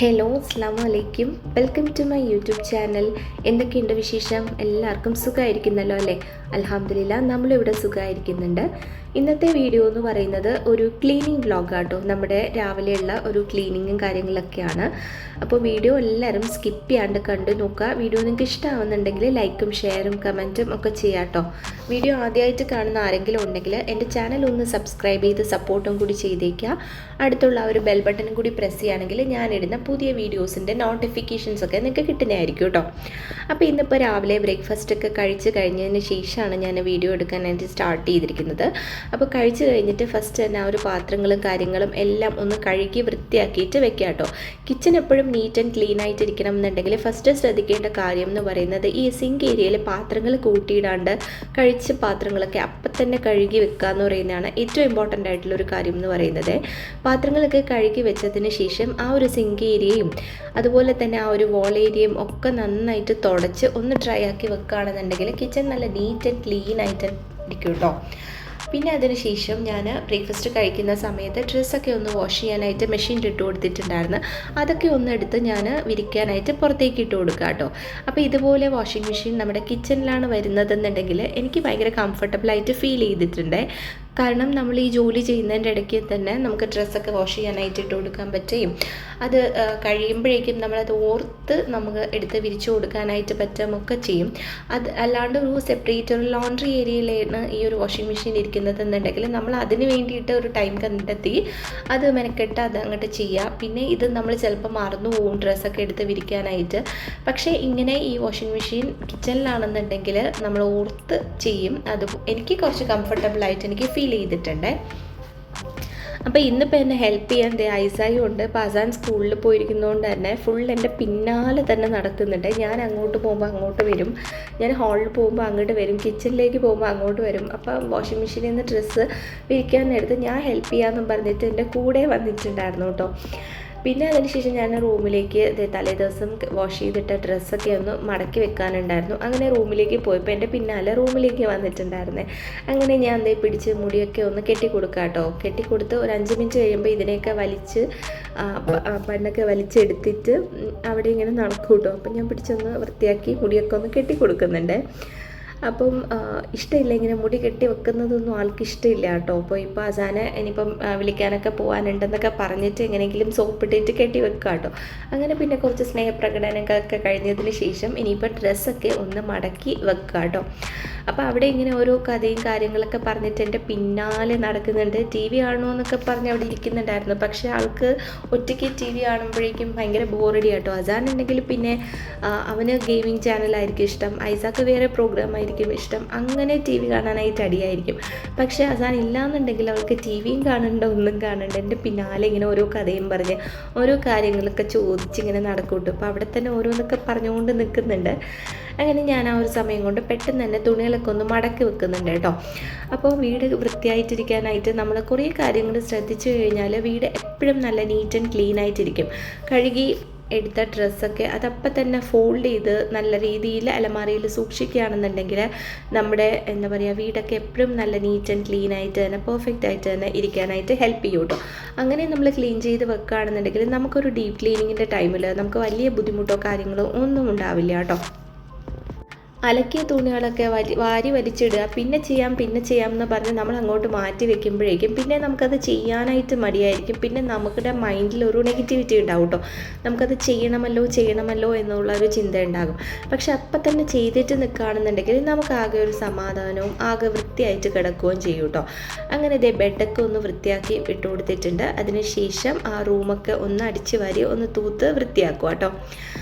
Hello അസ്സാം വലൈക്കും, welcome to my YouTube channel. എന്തൊക്കെയുണ്ട് വിശേഷം? എല്ലാവർക്കും സുഖമായിരിക്കുന്നല്ലോ അല്ലേ? അൽഹംദുലില്ലാ, നമ്മളിവിടെ സുഖമായിരിക്കുന്നുണ്ട്. ഇന്നത്തെ വീഡിയോ എന്ന് പറയുന്നത് ഒരു ക്ലീനിങ് വ്ളോഗാട്ടോ. നമ്മുടെ രാവിലെയുള്ള ഒരു ക്ലീനിങ്ങും കാര്യങ്ങളൊക്കെയാണ്. അപ്പോൾ വീഡിയോ എല്ലാവരും സ്കിപ്പ് ചെയ്യാണ്ട് കണ്ടു നോക്കുക. വീഡിയോ നിങ്ങൾക്ക് ഇഷ്ടമാവുന്നുണ്ടെങ്കിൽ ലൈക്കും ഷെയറും കമൻറ്റും ഒക്കെ ചെയ്യാട്ടോ. വീഡിയോ ആദ്യമായിട്ട് കാണുന്ന ആരെങ്കിലും ഉണ്ടെങ്കിൽ എൻ്റെ ചാനൽ ഒന്ന് സബ്സ്ക്രൈബ് ചെയ്ത് സപ്പോർട്ടും കൂടി ചെയ്തേക്കുക. അടുത്തുള്ള ഒരു ബെൽ ബട്ടണും കൂടി പ്രസ് ചെയ്യുകയാണെങ്കിൽ ഞാനിടുന്ന പുതിയ വീഡിയോസിൻ്റെ നോട്ടിഫിക്കേഷൻസൊക്കെ നിങ്ങൾക്ക് കിട്ടുന്നതായിരിക്കും കേട്ടോ. അപ്പോൾ ഇന്നിപ്പോൾ രാവിലെ ബ്രേക്ക്ഫാസ്റ്റൊക്കെ കഴിച്ച് കഴിഞ്ഞതിന് ശേഷമാണ് ഞാൻ വീഡിയോ എടുക്കാനായിട്ട് സ്റ്റാർട്ട് ചെയ്തിരിക്കുന്നത്. അപ്പോൾ കഴിച്ച് കഴിഞ്ഞിട്ട് ഫസ്റ്റ് തന്നെ ആ ഒരു പാത്രങ്ങളും കാര്യങ്ങളും എല്ലാം ഒന്ന് കഴുകി വൃത്തിയാക്കിയിട്ട് വെക്കുക കേട്ടോ. കിച്ചൺ എപ്പോഴും നീറ്റ് ആൻഡ് ക്ലീൻ ആയിട്ടിരിക്കണം എന്നുണ്ടെങ്കിൽ ഫസ്റ്റ് ശ്രദ്ധിക്കേണ്ട കാര്യം എന്ന് പറയുന്നത് ഈ സിങ്ക് ഏരിയയിൽ പാത്രങ്ങൾ കൂട്ടിയിടാണ്ട് കഴിച്ച പാത്രങ്ങളൊക്കെ അപ്പം തന്നെ കഴുകി വെക്കുക എന്ന് പറയുന്നതാണ് ഏറ്റവും ഇമ്പോർട്ടൻ്റ് ആയിട്ടുള്ളൊരു കാര്യം എന്ന് പറയുന്നത്. പാത്രങ്ങളൊക്കെ കഴുകി വെച്ചതിന് ശേഷം ആ ഒരു സിങ്ക് ഏരിയയും അതുപോലെ തന്നെ ആ ഒരു വോൾ ഏരിയയും ഒക്കെ നന്നായിട്ട് തുടച്ച് ഒന്ന് ഡ്രൈ ആക്കി വെക്കുകയാണെന്നുണ്ടെങ്കിൽ കിച്ചൺ നല്ല നീറ്റ് ആൻഡ് ക്ലീൻ ആയിട്ട് ഇരിക്കും കേട്ടോ. പിന്നെ അതിന് ശേഷം ഞാൻ ബ്രേക്ക്ഫാസ്റ്റ് കഴിക്കുന്ന സമയത്ത് ഡ്രസ്സൊക്കെ ഒന്ന് വാഷ് ചെയ്യാനായിട്ട് മെഷീനിൽ ഇട്ട് കൊടുത്തിട്ടുണ്ടായിരുന്നു. അതൊക്കെ ഒന്ന് എടുത്ത് ഞാൻ വിരിക്കാനായിട്ട് പുറത്തേക്ക് ഇട്ട് കൊടുക്കുക കേട്ടോ. അപ്പോൾ ഇതുപോലെ വാഷിംഗ് മെഷീൻ നമ്മുടെ കിച്ചണിലാണ് വരുന്നതെന്നുണ്ടെങ്കിൽ എനിക്ക് ഭയങ്കര കംഫർട്ടബിളായിട്ട് ഫീൽ ചെയ്തിട്ടുണ്ട്. കാരണം നമ്മൾ ഈ ജോലി ചെയ്യുന്നതിൻ്റെ ഇടയ്ക്ക് തന്നെ നമുക്ക് ഡ്രസ്സൊക്കെ വാഷ് ചെയ്യാനായിട്ട് ഇട്ട് കൊടുക്കാൻ പറ്റുകയും അത് കഴിയുമ്പോഴേക്കും നമ്മളത് ഓർത്ത് നമുക്ക് എടുത്ത് വിരിച്ചു കൊടുക്കാനായിട്ട് പറ്റുമൊക്കെ ചെയ്യും. അത് അല്ലാണ്ട് ഒരു സെപ്പറേറ്റ് ഒരു ലോണ്ട്രി ഏരിയയിലാണ് ഈ ഒരു വാഷിംഗ് മെഷീൻ ഇരിക്കുന്നതെന്നുണ്ടെങ്കിൽ നമ്മൾ അതിന് വേണ്ടിയിട്ട് ഒരു ടൈം കണ്ടെത്തി അത് മെനക്കെട്ട് അത് അങ്ങോട്ട് ചെയ്യുക. പിന്നെ ഇത് നമ്മൾ ചിലപ്പോൾ മറന്നു പോകും ഡ്രസ്സൊക്കെ എടുത്ത് വിരിക്കാനായിട്ട്. പക്ഷേ ഇങ്ങനെ ഈ വാഷിംഗ് മെഷീൻ കിച്ചണിലാണെന്നുണ്ടെങ്കിൽ നമ്മൾ ഓർത്ത് ചെയ്യും. അത് എനിക്ക് കുറച്ച് കംഫർട്ടബിളായിട്ട് എനിക്ക് ഫീൽ ചെയ്തിട്ടുണ്ട്. അപ്പോൾ ഇന്നിപ്പോൾ എന്നെ ഹെൽപ്പ് ചെയ്യാൻ ഐസായും ഉണ്ട്. അപ്പോൾ അസാൻ സ്കൂളിൽ പോയിരിക്കുന്നതുകൊണ്ട് തന്നെ ഫുൾ എൻ്റെ പിന്നാലെ തന്നെ നടക്കുന്നുണ്ട്. ഞാൻ അങ്ങോട്ട് പോകുമ്പോൾ അങ്ങോട്ട് വരും, ഞാൻ ഹാളിൽ പോകുമ്പോൾ അങ്ങോട്ട് വരും, കിച്ചണിലേക്ക് പോകുമ്പോൾ അങ്ങോട്ട് വരും. അപ്പോൾ വാഷിംഗ് മെഷീനിൽ നിന്ന് ഡ്രസ്സ് വിരിക്കാനെടുത്ത് ഞാൻ ഹെൽപ്പ് ചെയ്യാമെന്നും പറഞ്ഞിട്ട് എൻ്റെ കൂടെ വന്നിട്ടുണ്ടായിരുന്നു കേട്ടോ. പിന്നെ അതിനുശേഷം ഞാൻ റൂമിലേക്ക് തലേദിവസം വാഷ് ചെയ്തിട്ട ഡ്രസ്സൊക്കെ ഒന്ന് മടക്കി വെക്കാനുണ്ടായിരുന്നു. അങ്ങനെ റൂമിലേക്ക് പോയപ്പോൾ എൻ്റെ പിന്നാലെ റൂമിലേക്ക് വന്നിട്ടുണ്ടായിരുന്നേ. അങ്ങനെ ഞാൻ പിടിച്ച് മുടിയൊക്കെ ഒന്ന് കെട്ടിക്കൊടുക്കുക കേട്ടോ. കെട്ടിക്കൊടുത്ത് ഒരു 5 മിനിറ്റ് കഴിയുമ്പോൾ ഇതിനെയൊക്കെ വലിച്ച് പണ്ണൊക്കെ വലിച്ചെടുത്തിട്ട് അവിടെ ഇങ്ങനെ നടക്കും കേട്ടോ. അപ്പം ഞാൻ പിടിച്ചൊന്ന് വൃത്തിയാക്കി മുടിയൊക്കെ ഒന്ന് കെട്ടിക്കൊടുക്കുന്നുണ്ട്. അപ്പം ഇഷ്ടമില്ല ഇങ്ങനെ മുടി കെട്ടി വെക്കുന്നതൊന്നും ആൾക്ക് ഇഷ്ടമില്ല കേട്ടോ. അപ്പോൾ ഇപ്പോൾ അസാനെ ഇനിയിപ്പം വിളിക്കാനൊക്കെ പോകാനുണ്ടെന്നൊക്കെ പറഞ്ഞിട്ട് എങ്ങനെയെങ്കിലും സോപ്പിട്ടിട്ട് കെട്ടി വെക്കുക കേട്ടോ. അങ്ങനെ പിന്നെ കുറച്ച് സ്നേഹപ്രകടനങ്ങളൊക്കെ കഴിഞ്ഞതിന് ശേഷം ഇനിയിപ്പോൾ ഡ്രസ്സൊക്കെ ഒന്ന് മടക്കി വെക്കുക കേട്ടോ. അപ്പോൾ അവിടെ ഇങ്ങനെ ഓരോ കഥയും കാര്യങ്ങളൊക്കെ പറഞ്ഞിട്ട് എൻ്റെ പിന്നാലെ നടക്കുന്നുണ്ട്. TV കാണണമെന്നൊക്കെ പറഞ്ഞ് അവിടെ ഇരിക്കുന്നുണ്ടായിരുന്നു. പക്ഷേ ആൾക്ക് ഒറ്റയ്ക്ക് TV കാണുമ്പോഴേക്കും ഭയങ്കര ബോറടി കേട്ടോ. അസാൻ ഉണ്ടെങ്കിൽ പിന്നെ അവന് ഗെയിമിംഗ് ചാനലായിരിക്കും ഇഷ്ടം, ഐസാക്ക് വേറെ പ്രോഗ്രാമായിരിക്കും ഇഷ്ടം. അങ്ങനെ TV കാണാനായിട്ട് അടിയായിരിക്കും. പക്ഷേ അസാൻ ഇല്ലാന്നുണ്ടെങ്കിൽ അവൾക്ക് TVയും കാണണ്ട ഒന്നും കാണണ്ട, എൻ്റെ പിന്നാലെ ഇങ്ങനെ ഓരോ കഥയും പറഞ്ഞ് ഓരോ കാര്യങ്ങളൊക്കെ ചോദിച്ചിങ്ങനെ നടക്കൂട്ടും. അപ്പോൾ അവിടെ തന്നെ ഓരോന്നൊക്കെ പറഞ്ഞുകൊണ്ട് നിൽക്കുന്നുണ്ട്. അങ്ങനെ ഞാൻ ആ ഒരു സമയം കൊണ്ട് പെട്ടെന്ന് തന്നെ തുണികളൊക്കെ ഒന്ന് മടക്കി വെക്കുന്നുണ്ട് കേട്ടോ. അപ്പോൾ വീട് വൃത്തിയായിട്ടിരിക്കാനായിട്ട് നമ്മൾ കുറേ കാര്യങ്ങൾ ശ്രദ്ധിച്ചു കഴിഞ്ഞാൽ വീട് എപ്പോഴും നല്ല നീറ്റ് ആൻഡ് ക്ലീൻ ആയിട്ടിരിക്കും. കഴുകി എടുത്ത ഡ്രസ്സൊക്കെ അതപ്പം തന്നെ ഫോൾഡ് ചെയ്ത് നല്ല രീതിയിൽ അലമാരയിൽ സൂക്ഷിക്കുകയാണെന്നുണ്ടെങ്കിൽ നമ്മുടെ എന്താ പറയുക വീടൊക്കെ എപ്പോഴും നല്ല നീറ്റ് ആൻഡ് ക്ലീൻ ആയിട്ട് തന്നെ പെർഫെക്റ്റ് ആയിട്ട് തന്നെ ഇരിക്കാനായിട്ട് ഹെൽപ്പ് ചെയ്യും കേട്ടോ. അങ്ങനെ നമ്മൾ ക്ലീൻ ചെയ്ത് വെക്കുകയാണെന്നുണ്ടെങ്കിൽ നമുക്കൊരു ഡീപ്പ് ക്ലീനിങ്ങിൻ്റെ ടൈമിൽ നമുക്ക് വലിയ ബുദ്ധിമുട്ടോ കാര്യങ്ങളോ ഒന്നും ഉണ്ടാവില്ല കേട്ടോ. അലക്കിയ തുണികളൊക്കെ വാരി വലിച്ചിടുക, പിന്നെ ചെയ്യാം എന്ന് പറഞ്ഞ് നമ്മൾ അങ്ങോട്ട് മാറ്റി വെക്കുമ്പോഴേക്കും പിന്നെ നമുക്കത് ചെയ്യാനായിട്ട് മടിയായിരിക്കും. പിന്നെ നമുക്കിടെ മൈൻഡിൽ ഒരു നെഗറ്റിവിറ്റി ഉണ്ടാവും കേട്ടോ. നമുക്കത് ചെയ്യണമല്ലോ എന്നുള്ളൊരു ചിന്ത ഉണ്ടാകും. പക്ഷെ അപ്പം തന്നെ ചെയ്തിട്ട് നിൽക്കുകയാണെന്നുണ്ടെങ്കിൽ നമുക്ക് ആകെ ഒരു സമാധാനവും ആകെ വൃത്തിയായിട്ട് കിടക്കുകയും ചെയ്യും കേട്ടോ. അങ്ങനെ ഇതേ ബെഡൊക്കെ ഒന്ന് വൃത്തിയാക്കി ഇട്ട് കൊടുത്തിട്ടുണ്ട്. അതിന് ശേഷം ആ റൂമൊക്കെ ഒന്ന് അടിച്ച് വാരി ഒന്ന് തൂത്ത് വൃത്തിയാക്കുക കേട്ടോ.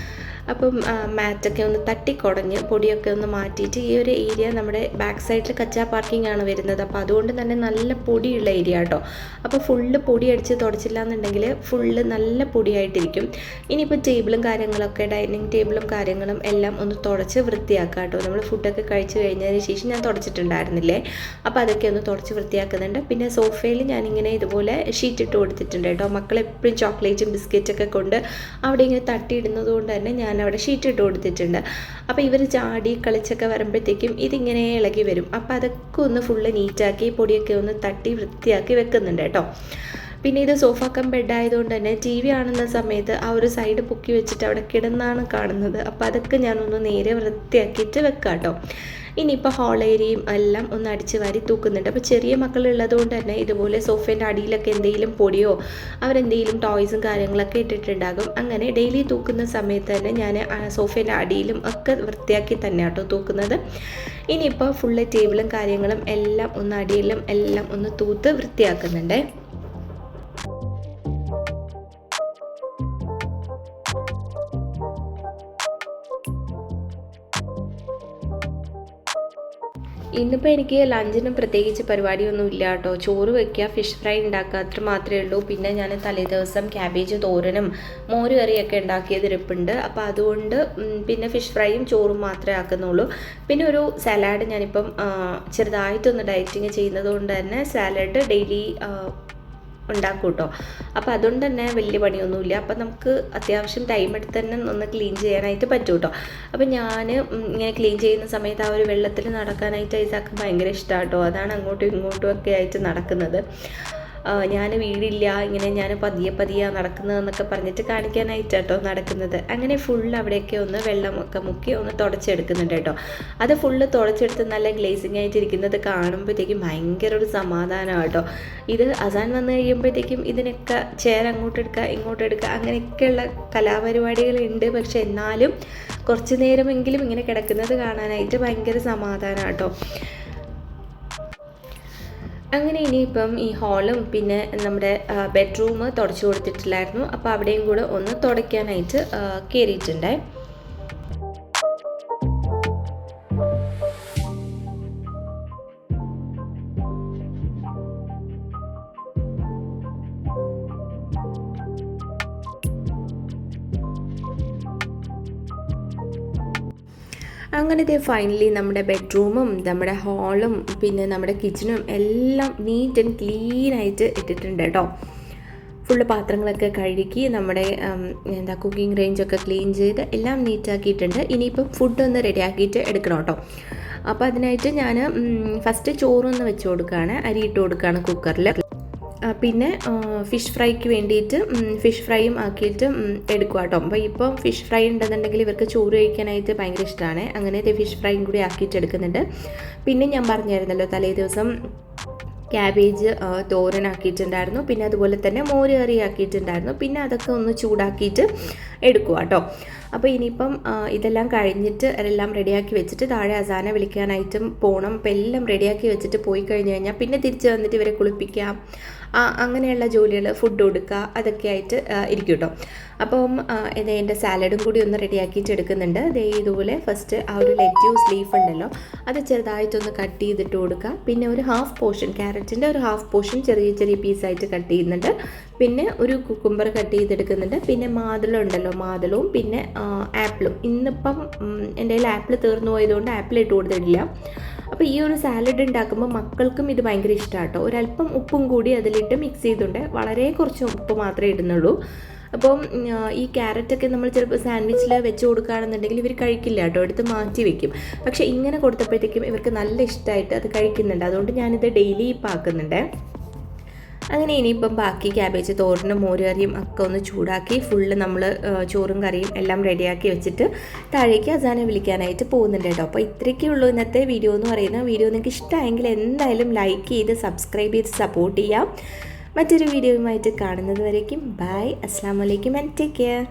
അപ്പം മാറ്റൊക്കെ ഒന്ന് തട്ടിക്കുടഞ്ഞ് പൊടിയൊക്കെ ഒന്ന് മാറ്റിയിട്ട് ഈ ഒരു ഏരിയ നമ്മുടെ ബാക്ക് സൈഡിൽ കച്ചാ പാർക്കിംഗ് ആണ് വരുന്നത്. അപ്പോൾ അതുകൊണ്ട് തന്നെ നല്ല പൊടിയുള്ള ഏരിയ കേട്ടോ. അപ്പോൾ ഫുള്ള് പൊടി അടിച്ച് തുടച്ചില്ല എന്നുണ്ടെങ്കിൽ ഫുള്ള് നല്ല പൊടിയായിട്ടിരിക്കും. ഇനിയിപ്പോൾ ടേബിളും കാര്യങ്ങളൊക്കെ ഡൈനിങ് ടേബിളും കാര്യങ്ങളും എല്ലാം ഒന്ന് തുടച്ച് വൃത്തിയാക്കുക കേട്ടോ. നമ്മൾ ഫുഡൊക്കെ കഴിച്ച് കഴിഞ്ഞതിന് ശേഷം ഞാൻ തുടച്ചിട്ടുണ്ടായിരുന്നില്ലേ, അപ്പോൾ അതൊക്കെ ഒന്ന് തുടച്ച് വൃത്തിയാക്കുന്നുണ്ട്. പിന്നെ സോഫയിൽ ഞാനിങ്ങനെ ഇതുപോലെ ഷീറ്റ് ഇട്ട് കൊടുത്തിട്ടുണ്ട് കേട്ടോ. മക്കളെപ്പോഴും ചോക്ലേറ്റും ബിസ്ക്കറ്റൊക്കെ കൊണ്ട് അവിടെ ഇങ്ങനെ തട്ടിയിടുന്നത് കൊണ്ട് തന്നെ ഞാൻ അവിടെ ഷീറ്റ് ഇട്ട് കൊടുത്തിട്ടുണ്ട്. അപ്പോൾ ഇവർ ചാടി കളിച്ചൊക്കെ വരുമ്പോഴത്തേക്കും ഇതിങ്ങനെ ഇളകി വരും. അപ്പോൾ അതൊക്കെ ഒന്ന് ഫുള്ള് നീറ്റാക്കി പൊടിയൊക്കെ ഒന്ന് തട്ടി വൃത്തിയാക്കി വെക്കുന്നുണ്ട് കേട്ടോ. പിന്നെ ഇത് സോഫ കം ബെഡ് ആയതുകൊണ്ട് തന്നെ ടി വി കാണുന്ന സമയത്ത് ആ ഒരു സൈഡ് പൊക്കി വെച്ചിട്ട് അവിടെ കിടന്നാണ് കാണുന്നത്. അപ്പോൾ അതൊക്കെ ഞാനൊന്ന് നേരെ വൃത്തിയാക്കിയിട്ട് വെക്കാം കേട്ടോ. ഇനിയിപ്പോൾ ഹോൾ ഏരിയയും എല്ലാം ഒന്ന് അടിച്ച് വാരി തൂക്കുന്നുണ്ട്. അപ്പോൾ ചെറിയ മക്കളുള്ളത് കൊണ്ട് തന്നെ ഇതുപോലെ സോഫേൻ്റെ അടിയിലൊക്കെ എന്തെങ്കിലും പൊടിയോ അവരെന്തെങ്കിലും ടോയ്സും കാര്യങ്ങളൊക്കെ ഇട്ടിട്ടുണ്ടാകും. അങ്ങനെ ഡെയിലി തൂക്കുന്ന സമയത്ത് തന്നെ ഞാൻ സോഫേൻ്റെ അടിയിലും ഒക്കെ വൃത്തിയാക്കി തന്നെ കേട്ടോ തൂക്കുന്നത്. ഇനിയിപ്പോൾ ഫുള്ള് ടേബിളും കാര്യങ്ങളും എല്ലാം ഒന്ന് അടിയിലും എല്ലാം ഒന്ന് തൂത്ത് വൃത്തിയാക്കുന്നുണ്ട്. ഇന്നിപ്പോൾ എനിക്ക് ലഞ്ചിനും പ്രത്യേകിച്ച് പരിപാടിയൊന്നും ഇല്ല കേട്ടോ. ചോറ് വയ്ക്കുക, ഫിഷ് ഫ്രൈ ഉണ്ടാക്കുക, അത്ര മാത്രമേ ഉള്ളൂ. പിന്നെ ഞാൻ തലേദിവസം ക്യാബേജ് തോരനും മോര് കറിയൊക്കെ ഉണ്ടാക്കിയത് ഇരിപ്പുണ്ട്. അപ്പോൾ അതുകൊണ്ട് പിന്നെ ഫിഷ് ഫ്രൈയും ചോറും മാത്രമേ ആക്കുന്നുള്ളൂ. പിന്നെ ഒരു സാലാഡ് ഞാനിപ്പം ചെറുതായിട്ടൊന്ന് ഡയറ്റിങ് ചെയ്യുന്നത് കൊണ്ട് തന്നെ സാലഡ് ഡെയിലി ഉണ്ടാക്കും കേട്ടോ. അപ്പോൾ അതുകൊണ്ട് തന്നെ വലിയ പണിയൊന്നുമില്ല. അപ്പോൾ നമുക്ക് അത്യാവശ്യം ടൈം എടുത്ത് തന്നെ ഒന്ന് ക്ലീൻ ചെയ്യാനായിട്ട് പറ്റും കേട്ടോ. അപ്പോൾ ഞാൻ ഇങ്ങനെ ക്ലീൻ ചെയ്യുന്ന സമയത്ത് ആ ഒരു വെള്ളത്തിൽ നടക്കാനായിട്ട് ഐസാക്ക് ഭയങ്കര ഇഷ്ടമാണ് കേട്ടോ. അതാണ് അങ്ങോട്ടും ഇങ്ങോട്ടും ഒക്കെ ആയിട്ട് നടക്കുന്നത്. ഞാൻ വീടില്ല, ഇങ്ങനെ ഞാൻ പതിയെ നടക്കുന്നതെന്നൊക്കെ പറഞ്ഞിട്ട് കാണിക്കാനായിട്ട് കേട്ടോ നടക്കുന്നത്. അങ്ങനെ ഫുൾ അവിടെയൊക്കെ ഒന്ന് വെള്ളമൊക്കെ മുക്കി ഒന്ന് തുടച്ചെടുക്കുന്നുണ്ട് കേട്ടോ. അത് ഫുള്ള് തുടച്ചെടുത്ത് നല്ല ഗ്ലേസിങ് ആയിട്ടിരിക്കുന്നത് കാണുമ്പോഴത്തേക്കും ഭയങ്കര ഒരു സമാധാനമാണ് കേട്ടോ. ഇത് അസാൻ വന്നു കഴിയുമ്പോഴത്തേക്കും ഇതിനൊക്കെ ചെയർ അങ്ങോട്ടെടുക്കുക ഇങ്ങോട്ടെടുക്കുക അങ്ങനെയൊക്കെയുള്ള കലാപരിപാടികളുണ്ട്. പക്ഷെ എന്നാലും കുറച്ച് നേരമെങ്കിലും ഇങ്ങനെ കിടക്കുന്നത് കാണാനായിട്ട് ഭയങ്കര സമാധാനമാണ് കേട്ടോ. അങ്ങനെ ഇനിയിപ്പം ഈ ഹാളും പിന്നെ നമ്മുടെ ബെഡ്റൂം തുടച്ചു കൊടുത്തിട്ടില്ലായിരുന്നു. അപ്പോൾ അവിടെയും കൂടെ ഒന്ന് തുടയ്ക്കാനായിട്ട് കയറിയിട്ടുണ്ട്. അങ്ങനത്തെ ഫൈനലി നമ്മുടെ ബെഡ്റൂമും നമ്മുടെ ഹാളും പിന്നെ നമ്മുടെ കിച്ചണും എല്ലാം നീറ്റ് ആൻഡ് ക്ലീൻ ആയിട്ട് ഇട്ടിട്ടുണ്ട് കേട്ടോ. ഫുള്ള് പാത്രങ്ങളൊക്കെ കഴുകി നമ്മുടെ കുക്കിംഗ് റേഞ്ചൊക്കെ ക്ലീൻ ചെയ്ത് എല്ലാം നീറ്റാക്കിയിട്ടുണ്ട്. ഇനിയിപ്പം ഫുഡൊന്ന് റെഡിയാക്കിയിട്ട് എടുക്കണം കേട്ടോ. അപ്പോൾ അതിനായിട്ട് ഞാൻ ഫസ്റ്റ് ചോറൊന്ന് വെച്ച് കൊടുക്കുകയാണ്, അരി ഇട്ട് കൊടുക്കുകയാണ് കുക്കറിൽ. പിന്നെ ഫിഷ് ഫ്രൈക്ക് വേണ്ടിയിട്ട് ഫിഷ് ഫ്രൈയും ആക്കിയിട്ട് എടുക്കുക കേട്ടോ. അപ്പോൾ ഇപ്പോൾ ഫിഷ് ഫ്രൈ ഉണ്ടെന്നുണ്ടെങ്കിൽ ഇവർക്ക് ചോറ് കഴിക്കാനായിട്ട് ഭയങ്കര ഇഷ്ടമാണ്. അങ്ങനെ ഫിഷ് ഫ്രൈയും കൂടി ആക്കിയിട്ട് എടുക്കുന്നുണ്ട്. പിന്നെ ഞാൻ പറഞ്ഞായിരുന്നല്ലോ തലേ ദിവസം ക്യാബേജ് തോരനാക്കിയിട്ടുണ്ടായിരുന്നു. പിന്നെ അതുപോലെ തന്നെ മോര് കറി ആക്കിയിട്ടുണ്ടായിരുന്നു. പിന്നെ അതൊക്കെ ഒന്ന് ചൂടാക്കിയിട്ട് എടുക്കുക കേട്ടോ. അപ്പോൾ ഇനിയിപ്പം ഇതെല്ലാം കഴിഞ്ഞിട്ട് എല്ലാം റെഡിയാക്കി വെച്ചിട്ട് താഴെ അസാനെ വിളിക്കാനായിട്ടും പോകണം. അപ്പോൾ എല്ലാം റെഡിയാക്കി വെച്ചിട്ട് പോയി കഴിഞ്ഞ് കഴിഞ്ഞാൽ പിന്നെ തിരിച്ച് വന്നിട്ട് ഇവരെ കുളിപ്പിക്കാം, അങ്ങനെയുള്ള ജോലികൾ, ഫുഡ് കൊടുക്കുക, അതൊക്കെ ആയിട്ട് ഇരിക്കും കേട്ടോ. അപ്പം എൻ്റെ സാലഡും കൂടി ഒന്ന് റെഡിയാക്കിയിട്ട് എടുക്കുന്നുണ്ട്. ദേ ഇതുപോലെ ഫസ്റ്റ് ആ ഒരു ലെറ്റ്യൂസ് ലീഫ് ഉണ്ടല്ലോ അത് ചെറുതായിട്ടൊന്ന് കട്ട് ചെയ്തിട്ട് കൊടുക്കുക. പിന്നെ ഒരു ഹാഫ് പോർഷൻ ക്യാരറ്റിൻ്റെ ഒരു ഹാഫ് പോർഷൻ ചെറിയ ചെറിയ പീസായിട്ട് കട്ട് ചെയ്യുന്നുണ്ട്. പിന്നെ ഒരു കുക്കുംബർ കട്ട് ചെയ്തെടുക്കുന്നുണ്ട്. പിന്നെ മാതളുണ്ടല്ലോ, മാതളവും പിന്നെ ആപ്പിളും. ഇന്നിപ്പം എൻ്റെ കയ്യിൽ ആപ്പിൾ തീർന്നു പോയതുകൊണ്ട് ആപ്പിൾ ഇട്ട് കൊടുത്തിട്ടില്ല. അപ്പോൾ ഈ ഒരു സാലഡ് ഉണ്ടാക്കുമ്പോൾ മക്കൾക്കും ഇത് ഭയങ്കര ഇഷ്ടമാണ് കേട്ടോ. ഒരല്പം ഉപ്പും കൂടി അതിലിട്ട് മിക്സ് ചെയ്തുകൊണ്ട് വളരെ കുറച്ച് ഉപ്പ് മാത്രമേ ഇടുന്നുള്ളൂ. അപ്പം ഈ ക്യാരറ്റൊക്കെ നമ്മൾ ചിലപ്പോൾ സാൻഡ്വിച്ചിൽ വെച്ച് കൊടുക്കുകയാണെന്നുണ്ടെങ്കിൽ ഇവർ കഴിക്കില്ല കേട്ടോ, എടുത്ത് മാറ്റി വെക്കും. പക്ഷേ ഇങ്ങനെ കൊടുത്തപ്പോഴത്തേക്കും ഇവർക്ക് നല്ല ഇഷ്ടമായിട്ട് അത് കഴിക്കുന്നുണ്ട്. അതുകൊണ്ട് ഞാനിത് ഡെയിലി ഇപ്പം ആക്കുന്നുണ്ട്. അങ്ങനെ ഇനിയിപ്പം ബാക്കി ക്യാബേജ് തോരനും മോര് കറിയും ഒക്കെ ഒന്ന് ചൂടാക്കി ഫുള്ള് നമ്മൾ ചോറും കറിയും എല്ലാം റെഡിയാക്കി വെച്ചിട്ട് താഴേക്ക് അസാനെ വിളിക്കാനായിട്ട് പോകുന്നുണ്ട് കേട്ടോ. അപ്പോൾ ഇത്രയൊക്കെ ഉള്ളൂ ഇന്നത്തെ വീഡിയോ എന്ന് പറയുന്നത്. വീഡിയോ നിങ്ങൾക്ക് ഇഷ്ടമായെങ്കിൽ എന്തായാലും ലൈക്ക് ചെയ്ത് സബ്സ്ക്രൈബ് ചെയ്ത് സപ്പോർട്ട് ചെയ്യാം. മറ്റൊരു വീഡിയോയുമായിട്ട് കാണുന്നത് വരേക്കും ബൈ, അസ്സലാമു അലൈക്കും ആൻഡ് ടേക്ക് കെയർ.